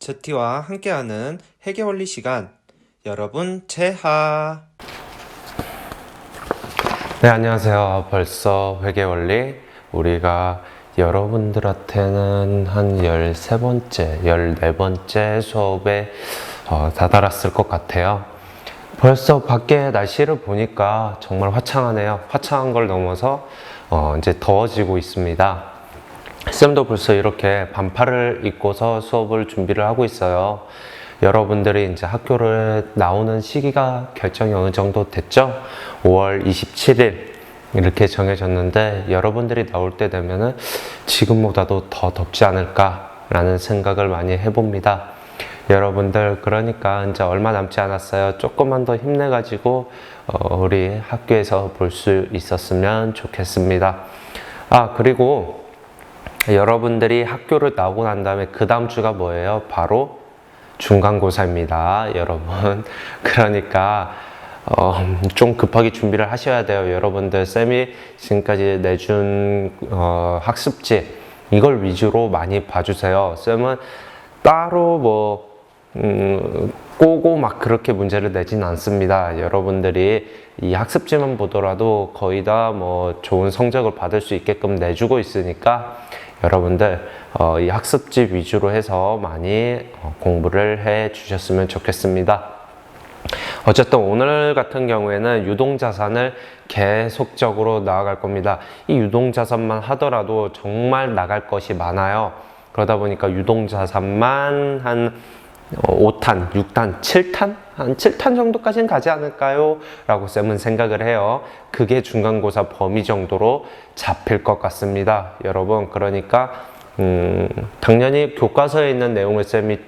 제티와 함께하는 회계원리 시간, 여러분 제하. 네, 안녕하세요. 벌써 회계원리. 우리가 여러분들한테는 한 13번째, 14번째 수업에 다다랐을 것 같아요. 벌써 밖에 날씨를 보니까 정말 화창하네요. 화창한 걸 넘어서 이제 더워지고 있습니다. 쌤도 벌써 이렇게 반팔을 입고서 수업을 준비를 하고 있어요. 여러분들이 이제 학교를 나오는 시기가 결정이 어느 정도 됐죠? 5월 27일 이렇게 정해졌는데 여러분들이 나올 때 되면은 지금보다도 더 덥지 않을까라는 생각을 많이 해봅니다. 여러분들 그러니까 이제 얼마 남지 않았어요. 조금만 더 힘내가지고 우리 학교에서 볼 수 있었으면 좋겠습니다. 그리고 여러분들이 학교를 나오고 난 다음에 그 다음 주가 뭐예요? 바로 중간고사입니다, 여러분. 그러니까 좀 급하게 준비를 하셔야 돼요. 여러분들 쌤이 지금까지 내준 학습지 이걸 위주로 많이 봐주세요. 쌤은 따로 꼬고 막 그렇게 문제를 내진 않습니다. 여러분들이 이 학습지만 보더라도 거의 다 좋은 성적을 받을 수 있게끔 내주고 있으니까 여러분들 이 학습지 위주로 해서 많이 공부를 해 주셨으면 좋겠습니다. 어쨌든 오늘 같은 경우에는 유동자산을 계속적으로 나아갈 겁니다. 이 유동자산만 하더라도 정말 나갈 것이 많아요. 그러다 보니까 유동자산만 한 5탄, 6탄, 7탄? 한 7탄 정도까지는 가지 않을까요? 라고 쌤은 생각을 해요. 그게 중간고사 범위 정도로 잡힐 것 같습니다. 여러분, 그러니까 당연히 교과서에 있는 내용을 쌤이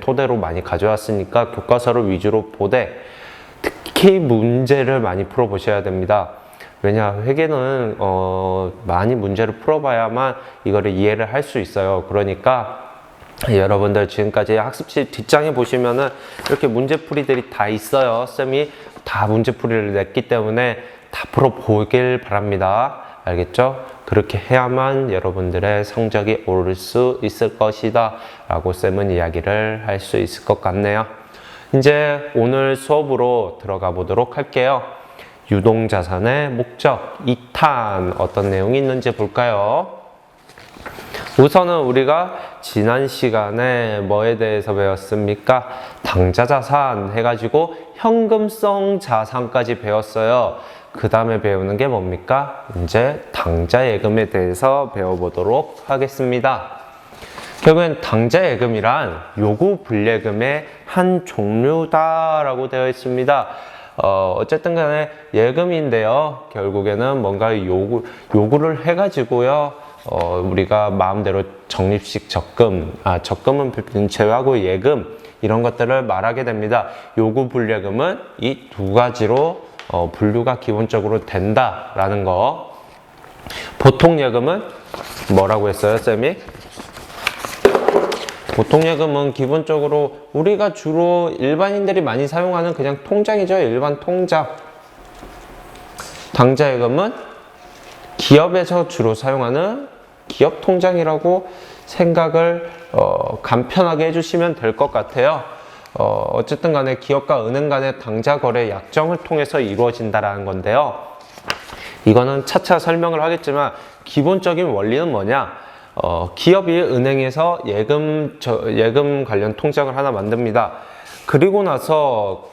토대로 많이 가져왔으니까 교과서를 위주로 보되 특히 문제를 많이 풀어보셔야 됩니다. 왜냐, 회계는 많이 문제를 풀어봐야만 이거를 이해를 할 수 있어요. 그러니까 여러분들 지금까지 학습지 뒷장에 보시면은 이렇게 문제풀이들이 다 있어요. 쌤이 다 문제풀이를 냈기 때문에 다 풀어보길 바랍니다. 알겠죠? 그렇게 해야만 여러분들의 성적이 오를 수 있을 것이다 라고 쌤은 이야기를 할 수 있을 것 같네요. 이제 오늘 수업으로 들어가 보도록 할게요. 유동자산의 목적 2탄 어떤 내용이 있는지 볼까요? 우선은 우리가 지난 시간에 뭐에 대해서 배웠습니까? 당좌자산 해가지고 현금성 자산까지 배웠어요. 그 다음에 배우는 게 뭡니까? 이제 당좌예금에 대해서 배워보도록 하겠습니다. 결국엔 당좌예금이란 요구불예금의 한 종류다라고 되어 있습니다. 어쨌든 간에 예금인데요. 결국에는 뭔가 요구를 해가지고요. 우리가 마음대로 적립식 적금, 적금은 제외하고 예금, 이런 것들을 말하게 됩니다. 요구불예금은 이 두 가지로 분류가 기본적으로 된다라는 거. 보통예금은 뭐라고 했어요, 쌤이? 보통예금은 기본적으로 우리가 주로 일반인들이 많이 사용하는 그냥 통장이죠. 일반 통장. 당좌예금은 기업에서 주로 사용하는 기업 통장이라고 생각을 간편하게 해주시면 될 것 같아요. 어쨌든 간에 기업과 은행 간의 당좌 거래 약정을 통해서 이루어진다라는 건데요. 이거는 차차 설명을 하겠지만 기본적인 원리는 뭐냐? 기업이 은행에서 예금 관련 통장을 하나 만듭니다. 그리고 나서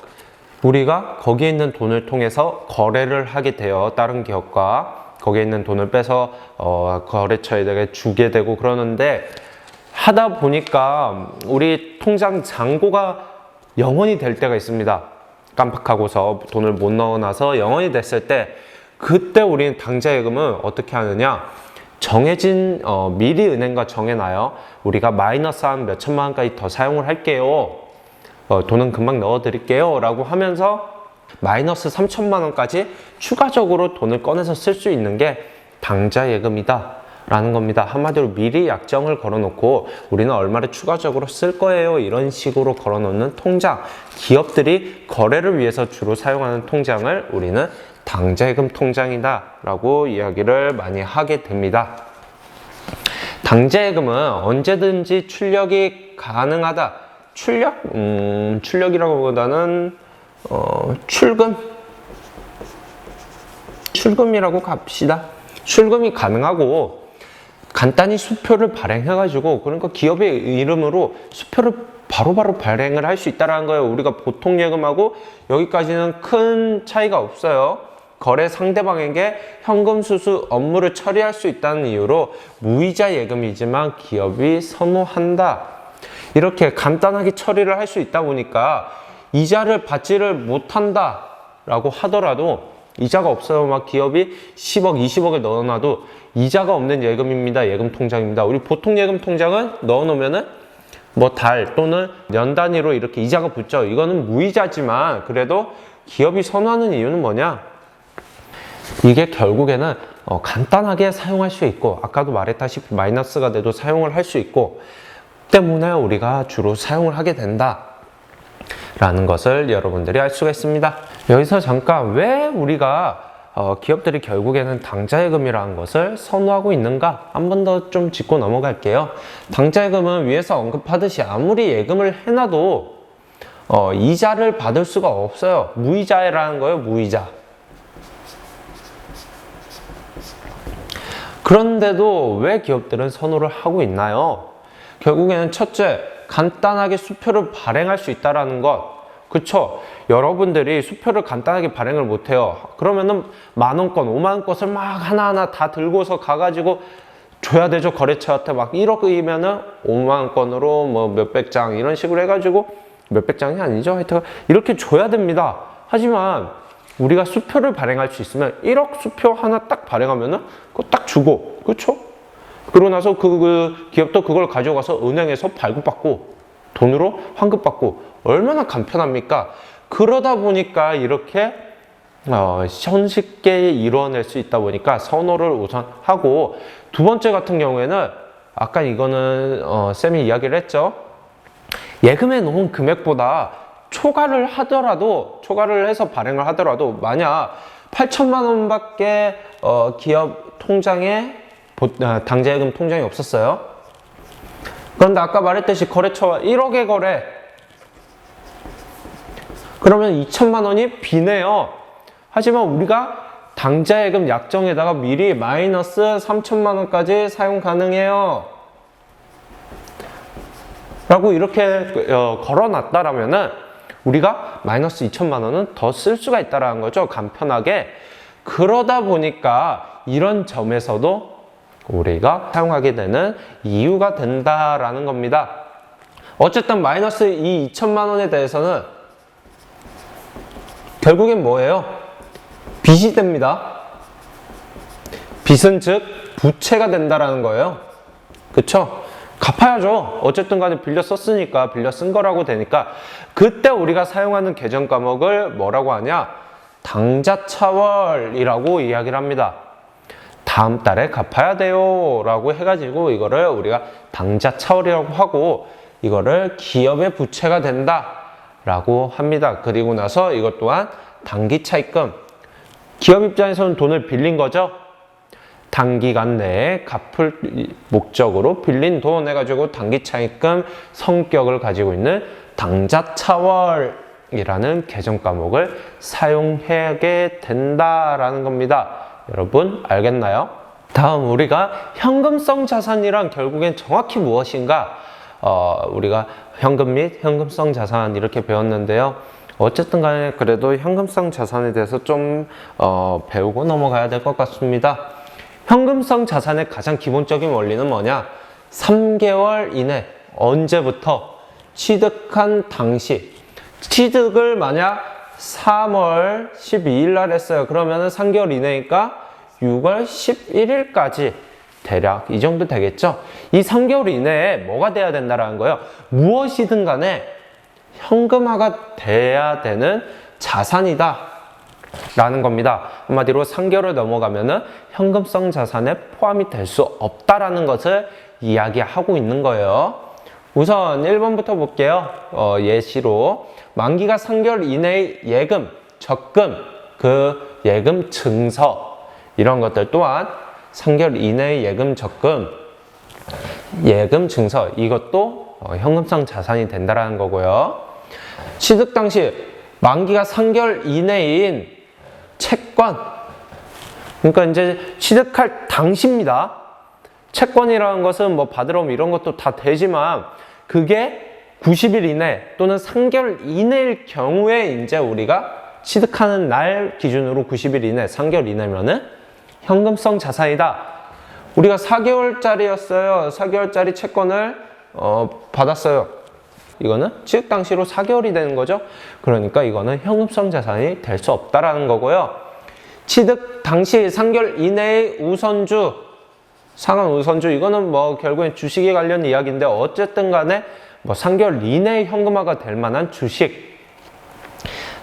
우리가 거기에 있는 돈을 통해서 거래를 하게 돼요. 다른 기업과. 거기에 있는 돈을 빼서 거래처에다가 주게 되고 그러는데 하다 보니까 우리 통장 잔고가 0원이 될 때가 있습니다. 깜빡하고서 돈을 못 넣어놔서 0원이 됐을 때 그때 우리는 당좌예금은 어떻게 하느냐? 정해진 미리 은행과 정해놔요. 우리가 마이너스 한 몇 천만 원까지 더 사용을 할게요. 돈은 금방 넣어드릴게요 라고 하면서 마이너스 3천만 원까지 추가적으로 돈을 꺼내서 쓸 수 있는 게 당좌예금이다 라는 겁니다. 한마디로 미리 약정을 걸어놓고 우리는 얼마를 추가적으로 쓸 거예요 이런 식으로 걸어놓는 통장, 기업들이 거래를 위해서 주로 사용하는 통장을 우리는 당좌예금 통장이다 라고 이야기를 많이 하게 됩니다. 당좌예금은 언제든지 출력이 가능하다, 출력? 출력이라고보다는 출금이라고 갑시다. 출금이 가능하고 간단히 수표를 발행해가지고, 그러니까 기업의 이름으로 수표를 바로바로 발행을 할 수 있다는 거예요. 우리가 보통 예금하고 여기까지는 큰 차이가 없어요. 거래 상대방에게 현금 수수 업무를 처리할 수 있다는 이유로 무이자 예금이지만 기업이 선호한다. 이렇게 간단하게 처리를 할 수 있다 보니까 이자를 받지를 못한다 라고 하더라도, 이자가 없어요. 막 기업이 10억, 20억을 넣어놔도 이자가 없는 예금입니다. 예금 통장입니다. 우리 보통 예금 통장은 넣어놓으면은 뭐 달 또는 년 단위로 이렇게 이자가 붙죠. 이거는 무이자지만 그래도 기업이 선호하는 이유는 뭐냐? 이게 결국에는 간단하게 사용할 수 있고, 아까도 말했다시피 마이너스가 돼도 사용을 할 수 있고 때문에 우리가 주로 사용을 하게 된다 라는 것을 여러분들이 알 수가 있습니다. 여기서 잠깐 왜 우리가 기업들이 결국에는 당좌예금이라는 것을 선호하고 있는가 한 번 더 좀 짚고 넘어갈게요. 당좌예금은 위에서 언급하듯이 아무리 예금을 해놔도 이자를 받을 수가 없어요. 무이자라는 거예요. 무이자. 그런데도 왜 기업들은 선호를 하고 있나요? 결국에는 첫째, 간단하게 수표를 발행할 수 있다는 것. 그쵸? 여러분들이 수표를 간단하게 발행을 못해요. 그러면은 10,000건, 50,000 건을 막 하나하나 다 들고서 가가지고 줘야 되죠. 거래처한테 막 1억이면은 50,000 건으로 뭐 몇백 장 이런 식으로 해가지고, 몇백 장이 아니죠. 하여튼 이렇게 줘야 됩니다. 하지만 우리가 수표를 발행할 수 있으면 1억 수표 하나 딱 발행하면은 그거 딱 주고, 그쵸? 그러고 나서 그 기업도 그걸 가져가서 은행에서 발급받고 돈으로 환급받고 얼마나 간편합니까? 그러다 보니까 이렇게 손쉽게 이루어낼 수 있다 보니까 선호를 우선 하고, 두 번째 같은 경우에는 아까 이거는 쌤이 이야기를 했죠. 예금해 놓은 금액보다 초과를 해서 발행을 하더라도 만약 8천만 원밖에 기업 통장에 당좌예금 통장이 없었어요. 그런데 아까 말했듯이 거래처와 1억의 거래, 그러면 2천만 원이 비네요. 하지만 우리가 당좌예금 약정에다가 미리 마이너스 3천만 원까지 사용 가능해요 라고 이렇게 걸어놨다라면은 우리가 마이너스 2천만 원은 더 쓸 수가 있다라는 거죠. 간편하게. 그러다 보니까 이런 점에서도 우리가 사용하게 되는 이유가 된다라는 겁니다. 어쨌든 마이너스 이 2천만 원에 대해서는 결국엔 뭐예요? 빚이 됩니다. 빚은 즉 부채가 된다라는 거예요. 그쵸? 갚아야죠. 어쨌든 간에 빌려 썼으니까, 빌려 쓴 거라고 되니까. 그때 우리가 사용하는 계정 과목을 뭐라고 하냐? 당좌차월이라고 이야기를 합니다. 다음 달에 갚아야 돼요 라고 해가지고 이거를 우리가 당좌차월이라고 하고, 이거를 기업의 부채가 된다 라고 합니다. 그리고 나서 이것 또한 단기차입금. 기업 입장에서는 돈을 빌린 거죠. 단기간 내에 갚을 목적으로 빌린 돈 해가지고 단기차입금 성격을 가지고 있는 당좌차월이라는 계정 과목을 사용하게 된다라는 겁니다. 여러분 알겠나요? 다음 우리가 현금성 자산이란 결국엔 정확히 무엇인가? 우리가 현금 및 현금성 자산 이렇게 배웠는데요. 어쨌든 간에 그래도 현금성 자산에 대해서 좀 배우고 넘어가야 될 것 같습니다. 현금성 자산의 가장 기본적인 원리는 뭐냐? 3개월 이내, 언제부터? 취득한 당시. 취득을 만약 3월 12일 날 했어요. 그러면은 3개월 이내니까 6월 11일까지 대략 이 정도 되겠죠? 이 3개월 이내에 뭐가 돼야 된다는 거예요? 무엇이든 간에 현금화가 돼야 되는 자산이다 라는 겁니다. 한마디로 3개월을 넘어가면은 현금성 자산에 포함이 될 수 없다라는 것을 이야기하고 있는 거예요. 우선 1번부터 볼게요. 예시로 만기가 3개월 이내의 예금, 적금, 그 예금 증서 이런 것들 또한 3개월 이내의 예금, 적금, 예금 증서 이것도 현금성 자산이 된다라는 거고요. 취득 당시 만기가 3개월 이내인 채권, 그러니까 이제 취득할 당시입니다. 채권이라는 것은 뭐 받으러 오면 이런 것도 다 되지만 그게 90일 이내 또는 3개월 이내일 경우에 이제 우리가 취득하는 날 기준으로 90일 이내, 3개월 이내면은 현금성 자산이다. 우리가 4개월짜리였어요. 4개월짜리 채권을 받았어요. 이거는 취득 당시로 4개월이 되는 거죠. 그러니까 이거는 현금성 자산이 될 수 없다라는 거고요. 취득 당시 3개월 이내의 우선주, 상한 우선주, 이거는 뭐 결국엔 주식에 관련 이야기인데 어쨌든 간에 뭐 3개월 이내에 현금화가 될 만한 주식.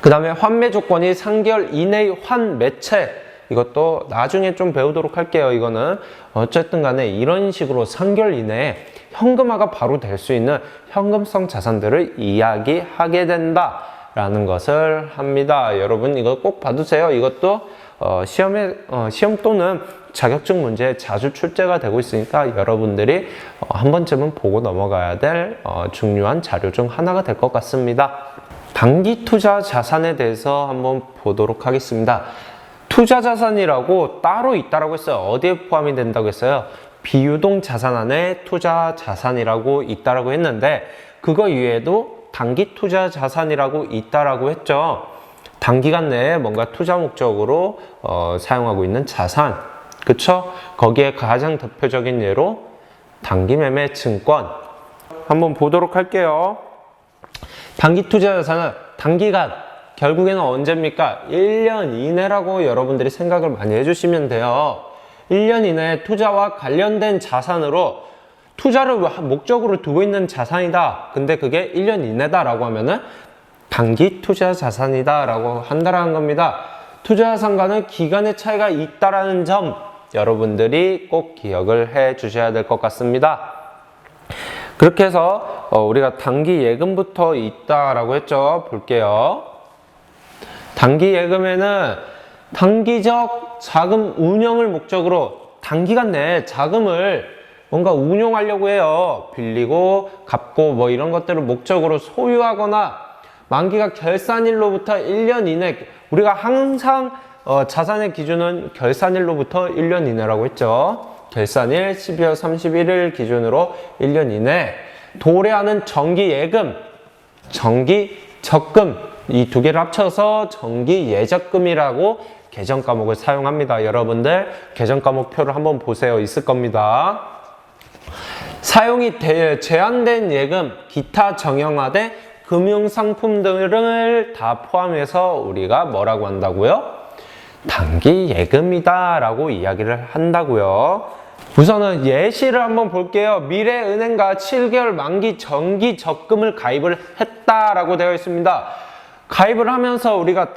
그 다음에 환매 조건이 3개월 이내의 환매채. 이것도 나중에 좀 배우도록 할게요. 이거는 어쨌든 간에 이런 식으로 3개월 이내에 현금화가 바로 될 수 있는 현금성 자산들을 이야기하게 된다라는 것을 합니다. 여러분 이거 꼭 봐두세요. 이것도 시험 또는 자격증 문제에 자주 출제가 되고 있으니까 여러분들이 한 번쯤은 보고 넘어가야 될 중요한 자료 중 하나가 될 것 같습니다. 단기 투자 자산에 대해서 한번 보도록 하겠습니다. 투자 자산이라고 따로 있다라고 했어요. 어디에 포함이 된다고 했어요? 비유동 자산 안에 투자 자산이라고 있다라고 했는데 그거 이외에도 단기 투자 자산이라고 있다라고 했죠. 단기간 내에 뭔가 투자 목적으로 사용하고 있는 자산, 그쵸? 거기에 가장 대표적인 예로 단기 매매 증권 한번 보도록 할게요. 단기 투자 자산은 단기간, 결국에는 언제입니까? 1년 이내라고 여러분들이 생각을 많이 해주시면 돼요. 1년 이내에 투자와 관련된 자산으로 투자를 목적으로 두고 있는 자산이다. 근데 그게 1년 이내다라고 하면은 단기 투자 자산이다 라고 한다라는 겁니다. 투자 자산과는 기간의 차이가 있다라는 점 여러분들이 꼭 기억을 해 주셔야 될 것 같습니다. 그렇게 해서 우리가 단기 예금부터 있다라고 했죠. 볼게요. 단기 예금에는 단기적 자금 운영을 목적으로 단기간 내에 자금을 뭔가 운용하려고 해요. 빌리고 갚고 뭐 이런 것들을 목적으로 소유하거나 만기가 결산일로부터 1년 이내, 우리가 항상 자산의 기준은 결산일로부터 1년 이내라고 했죠. 결산일 12월 31일 기준으로 1년 이내 도래하는 정기 예금, 정기 적금, 이 두 개를 합쳐서 정기 예적금이라고 계정 과목을 사용합니다. 여러분들 계정 과목표를 한번 보세요. 있을 겁니다. 사용이 제한된 예금, 기타 정형화된 금융상품 등을 다 포함해서 우리가 뭐라고 한다고요? 단기 예금이다 라고 이야기를 한다고요. 우선은 예시를 한번 볼게요. 미래은행과 7개월 만기 정기 적금을 가입을 했다라고 되어 있습니다. 가입을 하면서 우리가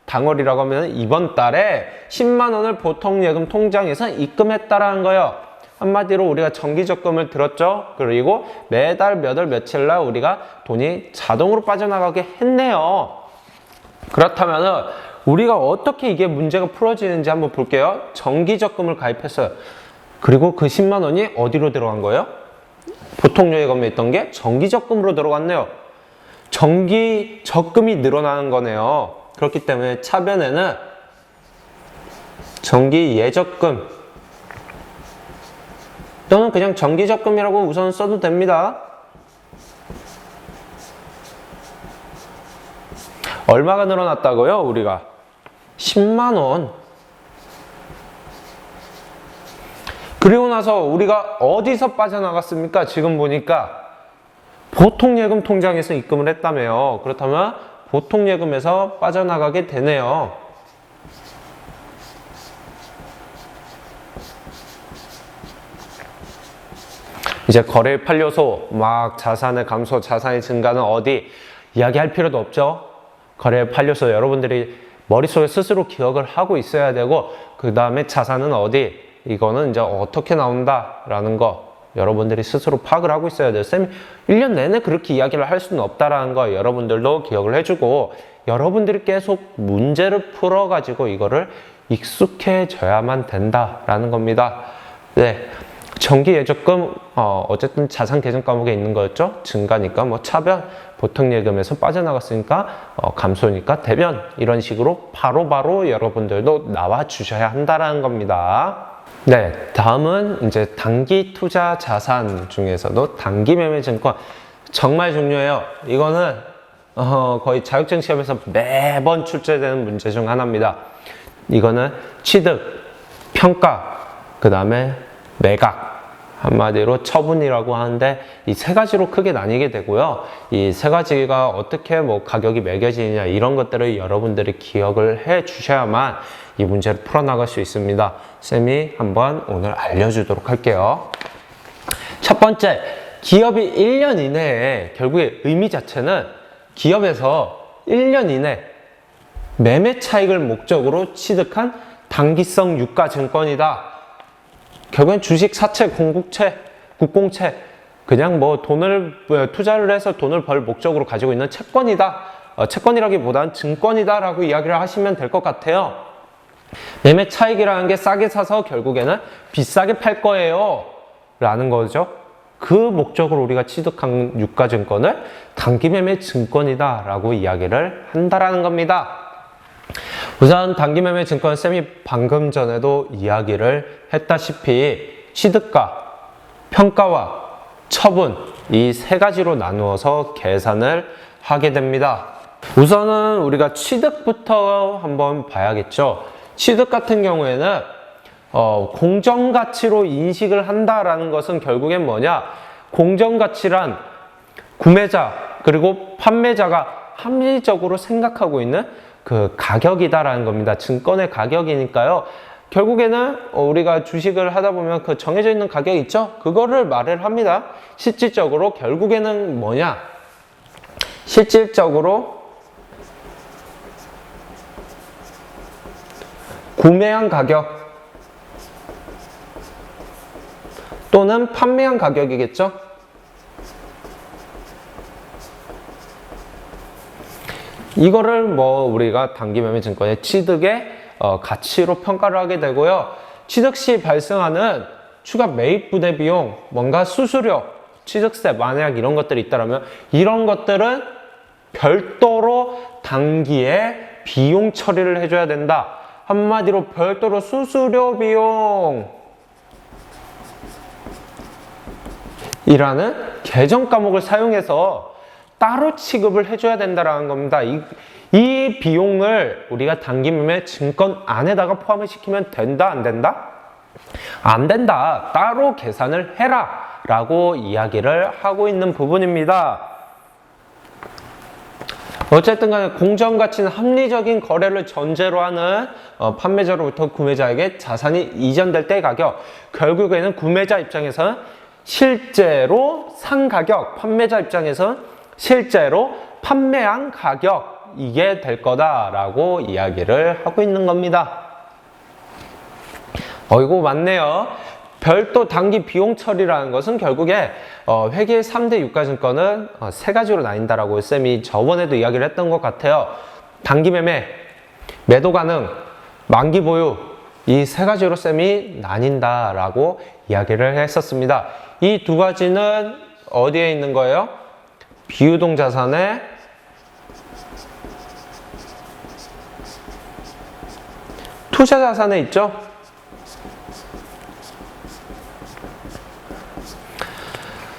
당월이라고 하면 이번 달에 10만 원을 보통예금 통장에서 입금했다라는 거예요. 한마디로 우리가 정기적금을 들었죠. 그리고 매달 몇 월 며칠 날 우리가 돈이 자동으로 빠져나가게 했네요. 그렇다면 우리가 어떻게 이게 문제가 풀어지는지 한번 볼게요. 정기적금을 가입했어요. 그리고 그 10만 원이 어디로 들어간 거예요? 보통예금에 있던 게 정기적금으로 들어갔네요. 정기적금이 늘어나는 거네요. 그렇기 때문에 차변에는 정기예적금 또는 그냥 정기적금이라고 우선 써도 됩니다. 얼마가 늘어났다고요? 우리가 10만 원. 그리고 나서 우리가 어디서 빠져나갔습니까? 지금 보니까 보통예금 통장에서 입금을 했다며요. 그렇다면 보통예금에서 빠져나가게 되네요. 이제 거래일 판료소, 막 자산의 감소, 자산의 증가는 어디 이야기할 필요도 없죠. 거래일 판료소 여러분들이 머릿속에 스스로 기억을 하고 있어야 되고, 그 다음에 자산은 어디, 이거는 이제 어떻게 나온다라는 거 여러분들이 스스로 파악을 하고 있어야 돼요. 쌤이 1년 내내 그렇게 이야기를 할 수는 없다라는 거 여러분들도 기억을 해주고, 여러분들이 계속 문제를 풀어가지고 이거를 익숙해져야만 된다라는 겁니다. 네. 정기 예적금 어쨌든 자산 개정 과목에 있는 거였죠. 증가니까 뭐 차변, 보통 예금에서 빠져나갔으니까 감소니까 대변, 이런 식으로 바로바로 여러분들도 나와 주셔야 한다라는 겁니다. 네, 다음은 이제 단기 투자 자산 중에서도 단기 매매 증권 정말 중요해요. 이거는 거의 자격증 시험에서 매번 출제되는 문제 중 하나입니다. 이거는 취득, 평가, 그 다음에 매각, 한마디로 처분이라고 하는데 이 세 가지로 크게 나뉘게 되고요. 이 세 가지가 어떻게 뭐 가격이 매겨지느냐 이런 것들을 여러분들이 기억을 해 주셔야만 이 문제를 풀어나갈 수 있습니다. 쌤이 한번 오늘 알려주도록 할게요. 첫 번째, 기업이 1년 이내에 결국에 의미 자체는 기업에서 1년 이내 매매 차익을 목적으로 취득한 단기성 유가증권이다. 결국엔 주식, 사채, 공국채, 국공채, 그냥 뭐 돈을 투자를 해서 돈을 벌 목적으로 가지고 있는 채권이다. 채권이라기보다는 증권이다라고 이야기를 하시면 될 것 같아요. 매매 차익이라는 게 싸게 사서 결국에는 비싸게 팔 거예요 라는 거죠. 그 목적으로 우리가 취득한 유가증권을 단기 매매 증권이다 라고 이야기를 한다라는 겁니다. 우선 단기 매매 증권 쌤이 방금 전에도 이야기를 했다시피 취득가, 평가와 처분, 이 세 가지로 나누어서 계산을 하게 됩니다. 우선은 우리가 취득부터 한번 봐야겠죠. 취득 같은 경우에는 공정가치로 인식을 한다라는 것은 결국엔 뭐냐? 공정가치란 구매자 그리고 판매자가 합리적으로 생각하고 있는 그 가격이다라는 겁니다. 증권의 가격이니까요. 결국에는 우리가 주식을 하다 보면 그 정해져 있는 가격 있죠? 그거를 말을 합니다. 실질적으로 결국에는 뭐냐? 실질적으로 구매한 가격 또는 판매한 가격이겠죠? 이거를 뭐 우리가 단기 매매 증권의 취득의 가치로 평가를 하게 되고요. 취득 시 발생하는 추가 매입 부대 비용, 뭔가 수수료, 취득세, 만약 이런 것들이 있다면 이런 것들은 별도로 단기에 비용 처리를 해줘야 된다. 한마디로 별도로 수수료 비용 이라는 계정 과목을 사용해서 따로 취급을 해줘야 된다는 겁니다. 이 비용을 우리가 단기 매매 증권 안에다가 포함을 시키면 된다, 안 된다? 안 된다. 따로 계산을 해라 라고 이야기를 하고 있는 부분입니다. 어쨌든 간에 공정가치는 합리적인 거래를 전제로 하는 판매자로부터 구매자에게 자산이 이전될 때의 가격. 결국에는 구매자 입장에서는 실제로 산 가격, 판매자 입장에서는 실제로 판매한 가격, 이게 될 거다라고 이야기를 하고 있는 겁니다. 이거 맞네요. 별도 단기 비용 처리라는 것은 결국에 회계의 3대 유가증권은 세 가지로 나뉜다라고 쌤이 저번에도 이야기를 했던 것 같아요. 단기 매매, 매도 가능, 만기 보유, 이 세 가지로 쌤이 나뉜다라고 이야기를 했었습니다. 이 두 가지는 어디에 있는 거예요? 비유동 자산의 투자 자산에 있죠?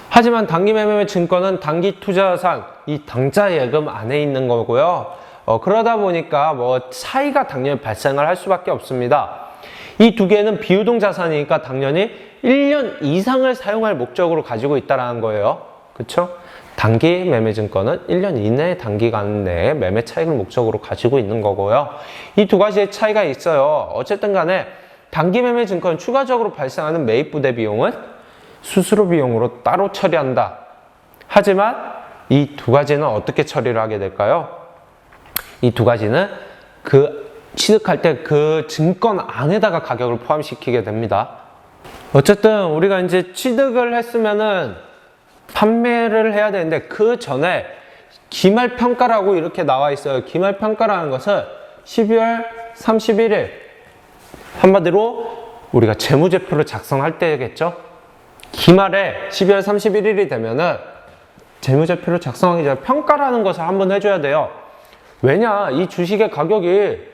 하지만 단기 매매 증권은 단기 투자 자산, 이 당좌 예금 안에 있는 거고요. 그러다 보니까 뭐 차이가 당연히 발생을 할 수밖에 없습니다. 이 두 개는 비유동 자산이니까 당연히 1년 이상을 사용할 목적으로 가지고 있다는 거예요. 그쵸? 단기 매매 증권은 1년 이내 단기간 내에 매매 차익을 목적으로 가지고 있는 거고요. 이 두 가지의 차이가 있어요. 어쨌든 간에 단기 매매 증권은 추가적으로 발생하는 매입 부대 비용은 수수료 비용으로 따로 처리한다. 하지만 이 두 가지는 어떻게 처리를 하게 될까요? 이 두 가지는 그 취득할 때 그 증권 안에다가 가격을 포함시키게 됩니다. 어쨌든 우리가 이제 취득을 했으면은 판매를 해야 되는데 그 전에 기말평가라고 이렇게 나와 있어요. 기말평가라는 것은 12월 31일 한마디로 우리가 재무제표를 작성할 때겠죠. 기말에 12월 31일이 되면은 재무제표를 작성하기 전에 평가라는 것을 한번 해줘야 돼요. 왜냐, 이 주식의 가격이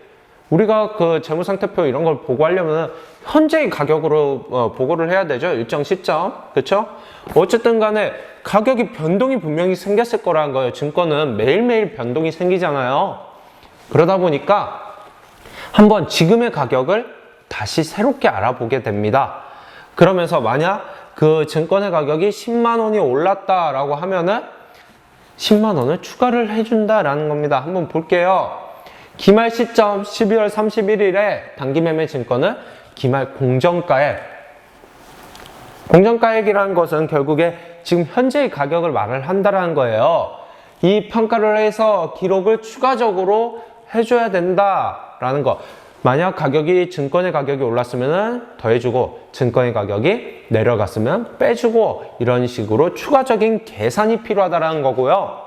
우리가 그 재무상태표 이런 걸 보고하려면 현재의 가격으로 보고를 해야 되죠. 일정 시점. 그쵸? 어쨌든 간에 가격이 변동이 분명히 생겼을 거라는 거예요. 증권은 매일매일 변동이 생기잖아요. 그러다 보니까 한번 지금의 가격을 다시 새롭게 알아보게 됩니다. 그러면서 만약 그 증권의 가격이 10만 원이 올랐다라고 하면은 10만 원을 추가를 해준다라는 겁니다. 한번 볼게요. 기말 시점 12월 31일에 단기매매 증권은 기말 공정가액. 공정가액이라는 것은 결국에 지금 현재의 가격을 말을 한다라는 거예요. 이 평가를 해서 기록을 추가적으로 해줘야 된다라는 거. 만약 증권의 가격이 올랐으면 더해주고, 증권의 가격이 내려갔으면 빼주고, 이런 식으로 추가적인 계산이 필요하다라는 거고요.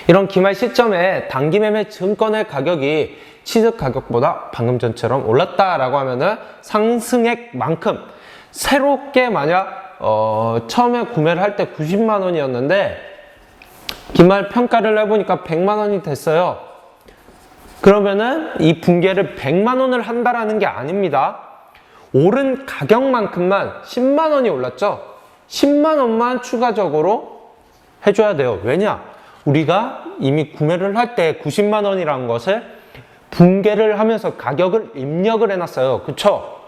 이런 기말 시점에 단기매매 증권의 가격이 취득 가격보다 방금 전처럼 올랐다라고 하면은 상승액만큼 새롭게 만약 처음에 구매를 할 때 90만 원이었는데 기말 평가를 해보니까 100만 원이 됐어요. 그러면은 이 분괴를 100만 원을 한다라는 게 아닙니다. 오른 가격만큼만 10만 원이 올랐죠. 10만 원만 추가적으로 해줘야 돼요. 왜냐? 우리가 이미 구매를 할 때 90만 원이라는 것을 분괴를 하면서 가격을 입력을 해놨어요. 그쵸?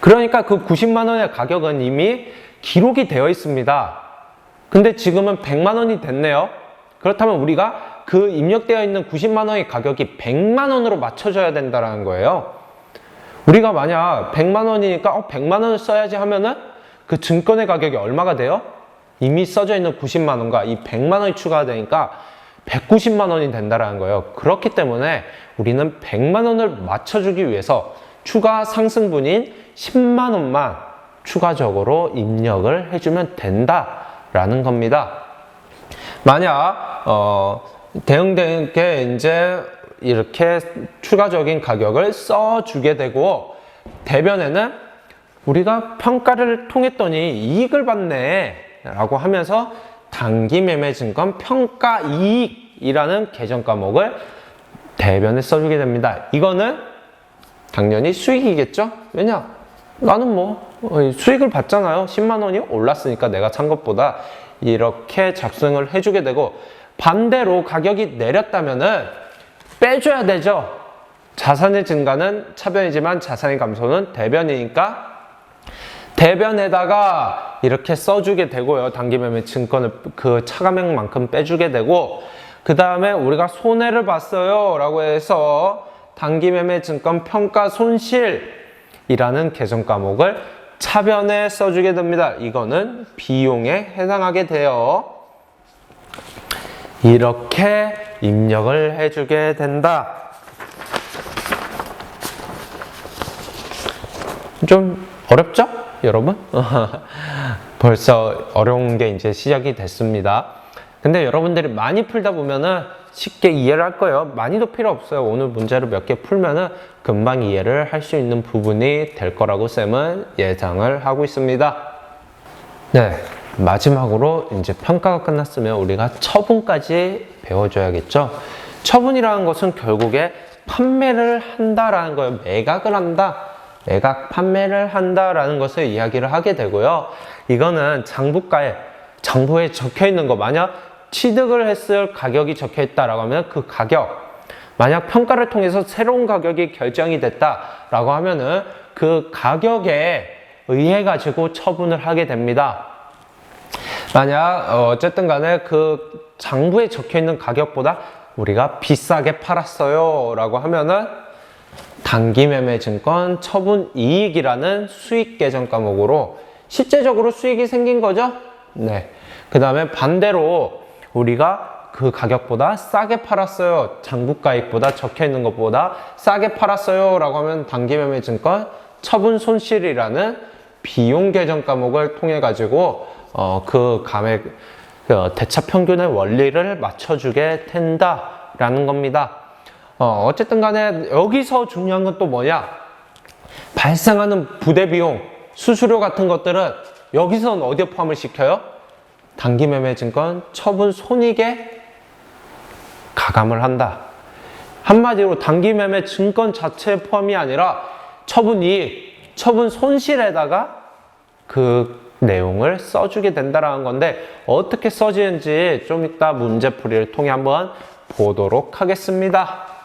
그러니까 그 90만 원의 가격은 이미 기록이 되어 있습니다. 근데 지금은 100만 원이 됐네요. 그렇다면 우리가 그 입력되어 있는 90만 원의 가격이 100만 원으로 맞춰져야 된다는 거예요. 우리가 만약 100만 원이니까 100만 원을 써야지 하면은 그 증권의 가격이 얼마가 돼요? 이미 써져 있는 90만 원과 이 100만 원이 추가되니까 190만 원이 된다는 거예요. 그렇기 때문에 우리는 100만 원을 맞춰주기 위해서 추가 상승분인 10만 원만 추가적으로 입력을 해주면 된다라는 겁니다. 만약 대응되게 이제 이렇게 추가적인 가격을 써주게 되고, 대변에는 우리가 평가를 통했더니 이익을 받네 라고 하면서 단기매매증권 평가이익이라는 계정 과목을 대변에 써주게 됩니다. 이거는 당연히 수익이겠죠? 왜냐? 나는 수익을 받잖아요. 10만 원이 올랐으니까 내가 산 것보다, 이렇게 작성을 해주게 되고, 반대로 가격이 내렸다면은 빼줘야 되죠. 자산의 증가는 차변이지만 자산의 감소는 대변이니까 대변에다가 이렇게 써주게 되고요. 단기매매 증권을 그 차감액만큼 빼주게 되고, 그 다음에 우리가 손해를 봤어요 라고 해서 단기매매 증권 평가 손실이라는 계정 과목을 차변에 써주게 됩니다. 이거는 비용에 해당하게 돼요. 이렇게 입력을 해주게 된다. 좀 어렵죠? 여러분? 벌써 어려운 게 이제 시작이 됐습니다. 근데 여러분들이 많이 풀다 보면은 쉽게 이해를 할 거예요. 많이도 필요 없어요. 오늘 문제를 몇 개 풀면은 금방 이해를 할 수 있는 부분이 될 거라고 쌤은 예상을 하고 있습니다. 네. 마지막으로 이제 평가가 끝났으면 우리가 처분까지 배워줘야겠죠. 처분이라는 것은 결국에 판매를 한다라는 거예요. 매각을 한다. 매각 판매를 한다라는 것을 이야기를 하게 되고요. 이거는 장부에 적혀 있는 거, 만약 취득을 했을 가격이 적혀 있다라고 하면 그 가격, 만약 평가를 통해서 새로운 가격이 결정이 됐다라고 하면은 그 가격에 의해 가지고 처분을 하게 됩니다. 만약 어쨌든 간에 그 장부에 적혀 있는 가격보다 우리가 비싸게 팔았어요 라고 하면은 단기매매 증권 처분 이익이라는 수익 계정 과목으로 실제적으로 수익이 생긴 거죠. 네. 그 다음에 반대로 우리가 그 가격보다 싸게 팔았어요, 장부가액보다 적혀 있는 것보다 싸게 팔았어요 라고 하면 단기매매 증권 처분 손실이라는 비용 계정 과목을 통해 가지고 그 감액 대차 평균의 원리를 맞춰주게 된다라는 겁니다. 어쨌든 간에 여기서 중요한 건 또 뭐냐? 발생하는 부대 비용, 수수료 같은 것들은 여기서는 어디에 포함을 시켜요? 단기매매증권 처분 손익에 가감을 한다. 한마디로 단기매매증권 자체에 포함이 아니라 처분이익, 처분 손실에다가 그 내용을 써주게 된다라는 건데, 어떻게 써지는지 좀 이따 문제풀이를 통해 한번 보도록 하겠습니다.